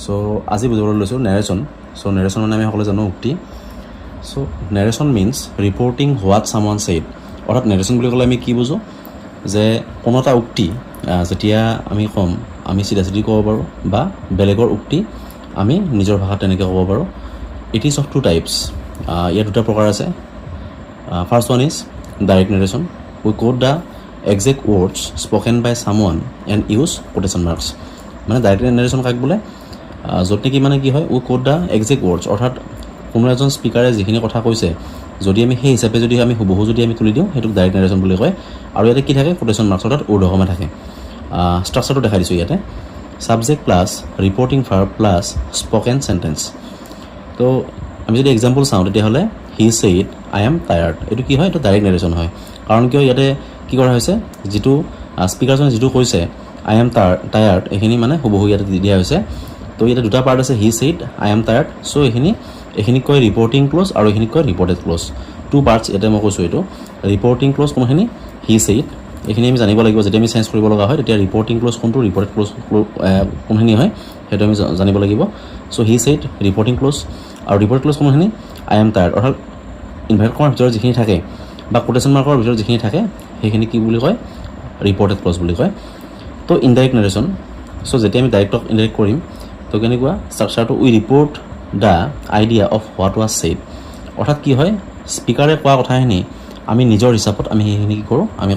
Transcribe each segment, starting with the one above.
So আজি বুজিবলৈ লৈছোঁ নেৰেশ্যন। সো নেৰেশ্যন মানে আমি সকলোৱে জানো উক্তি। So narration means reporting what someone said. অৰ্থাৎ নেৰেশ্যন বুলি ক'লে আমি কি বুজোঁ যে কোনো এটা উক্তি যেতিয়া আমি ক'ম আমি চিধা চিধি ক'ব পাৰোঁ বা বেলেগৰ উক্তি আমি নিজৰ ভাষাত তেনেকৈ ক'ব পাৰোঁ। It is of two types. ইয়াৰ দুটা প্ৰকাৰ আছে। First one is direct narration. We quote the exact words spoken by someone and use quotation marks. মানে ডাইৰেক্ট নেৰেশ্যন কাক বোলে য'ত নেকি মানে কি হয় we quote the exact words, অৰ্থাৎ কোনো এজন স্পীকাৰে যিখিনি কথা কৈছে যদি আমি সেই হিচাপে যদি আমি হুবহু যদি আমি তুলি দিওঁ সেইটোক ডাইৰেক্ট নেৰেশ্যন বুলি কয়। আৰু ইয়াতে কি থাকে কোটেশ্যন মাৰ্কছ, অৰ্থাৎ ঊৰ্ধকমা থাকে। ষ্ট্ৰাকচাৰটো দেখাই দিছোঁ ইয়াতে। Subject plus reporting verb plus spoken sentence. তো আমি যদি এক্সাম্পল চাওঁ তেতিয়াহ'লে হি ছেইড আই এম টায়াৰ্ড। এইটো কি হয়, এইটো ডাইৰেক্ট নেৰেশ্যন হয়। কাৰণ কিয় ইয়াতে কি কৰা হৈছে, যিটো স্পীকাৰজনে যিটো কৈছে আই এম টায়াৰ্ড এইখিনি মানে হুবহু ইয়াতে দি দিয়া হৈছে। তো ইয়াতে দুটা পাৰ্ট আছে, he said I'm tired. So' এইখিনিক কয় ৰিপৰ্টিং ক্ল'জ আৰু এইখিনিক কয় ৰিপৰ্টেড ক্ল'জ। টু পাৰ্টছ ইয়াতে মই কৈছোঁ। এইটো ৰিপৰ্টিং ক্ল'জ কোনখিনি, হি ছেইড, এইখিনি আমি জানিব লাগিব। যেতিয়া আমি চেঞ্জ কৰিব লগা হয় তেতিয়া ৰিপৰ্টিং ক্ল'জ কোনটো, ৰিপৰ্টেড ক্ল'জ কোনখিনি হয় সেইটো আমি জানিব লাগিব। চ' হি ছেইড ৰিপৰ্টিং ক্ল'জ, আৰু ৰিপৰ্টেড ক্ল'জ কোনখিনি আই এম টায়াৰ্ড। অৰ্থাৎ ইনভাৰ্টেড কমাৰ ভিতৰত যিখিনি থাকে বা কোটেশ্যন মাৰ্কৰ ভিতৰত যিখিনি থাকে সেইখিনি কি বুলি কয়, ৰিপৰ্টেড ক্ল'জ বুলি কয়। তো ইনডাইৰেক্ট নেৰেশ্যন। চ' যেতিয়া আমি ডাইৰেক্টক ইনডাইৰেক্ট কৰিম তো কেনেকুৱা ষ্ট্ৰাকচাৰটো, we report the idea of what was said. অৰ্থাৎ কি হয়, স্পীকাৰে কোৱা কথাখিনি আমি নিজৰ হিচাপত আমি সেইখিনি কি কৰোঁ, আমি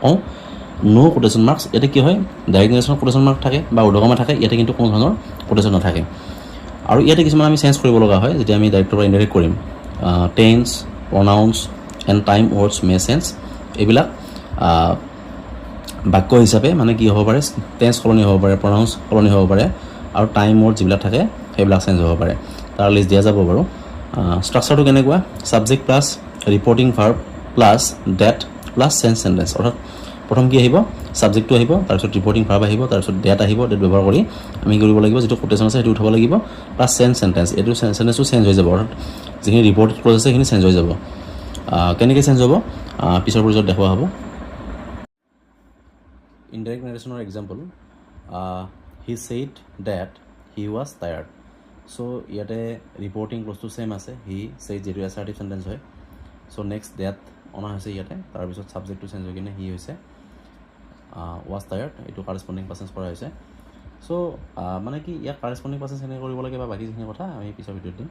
কওঁ নো কোটেশ্যন মাৰ্কছ। ইয়াতে কি হয় ডাইৰেক্ট নেৰেশ্যনত কোটেশ্যন মাৰ্ক থাকে বা ঊৰ্ধকমা থাকে, ইয়াতে কিন্তু কোনো ধৰণৰ কোটেশ্যন নাথাকে। আৰু ইয়াতে কিছুমান আমি চেঞ্জ কৰিব লগা হয় যেতিয়া আমি ডাইৰেক্টৰ পৰা ইনডাইৰেক্ট কৰিম। Tense, pronouns and time words May change. এইবিলাক বাক্য হিচাপে মানে কি হ'ব পাৰে, টেন্স সলনি হ'ব পাৰে, প্ৰনাউন্স সলনি হ'ব পাৰে, আৰু টাইম ৱৰ্ড যিবিলাক থাকে সেইবিলাক চেঞ্জ হ'ব পাৰে। তাৰ লিষ্ট দিয়া যাব বাৰু। ষ্ট্ৰাকচাৰটো কেনেকুৱা, subject plus reporting verb plus that plus change sentence. অৰ্থাৎ প্ৰথম কি আহিব, ছাবজেক্টটো আহিব, তাৰপিছত ৰিপৰ্টিং ভাৰ্ব আহিব, তাৰপিছত ডেট আহিব। ডেট ব্যৱহাৰ কৰি আমি কৰিব লাগিব যিটো কোটেশ্যন আছে সেইটো উঠাব লাগিব, প্লাছ চেঞ্জ চেণ্টেন্স। এইটো চেণ্টেন্সটো চেঞ্জ হৈ যাব, অৰ্থাৎ যিখিনি ৰিপৰ্টেড ক্ল'জ আছে সেইখিনি চেঞ্জ হৈ যাব। কেনেকৈ চেঞ্জ হ'ব পিছৰ পৰ্যায়ত দেখুওৱা হ'ব। ইনডাইৰেক্ট নেৰেশ্যনৰ example, he said that he was tired. So' ইয়াতে ৰিপৰ্টিং ক্ল'জটো ছেইম আছে, হি ছেইড যিটো এছাৰ্টিভ চেণ্টেন্স হয়। চ' নেক্সট ডেট অনা হৈছে ইয়াতে, তাৰপিছত ছাবজেক্টটো চেঞ্জ হৈ কিনে হি হৈছে, ৱাজ টায়াৰ্ড এইটো কাৰেছপণ্ডিং পাৰ্চেঞ্চ কৰা হৈছে। চ' মানে কি ইয়াক কাৰেছপণ্ডিং পাৰ্চেঞ্চ কেনেকৈ কৰিব লাগে বা বাকী যিখিনি কথা আমি পিছৰ ভিডিঅ'ত দিম।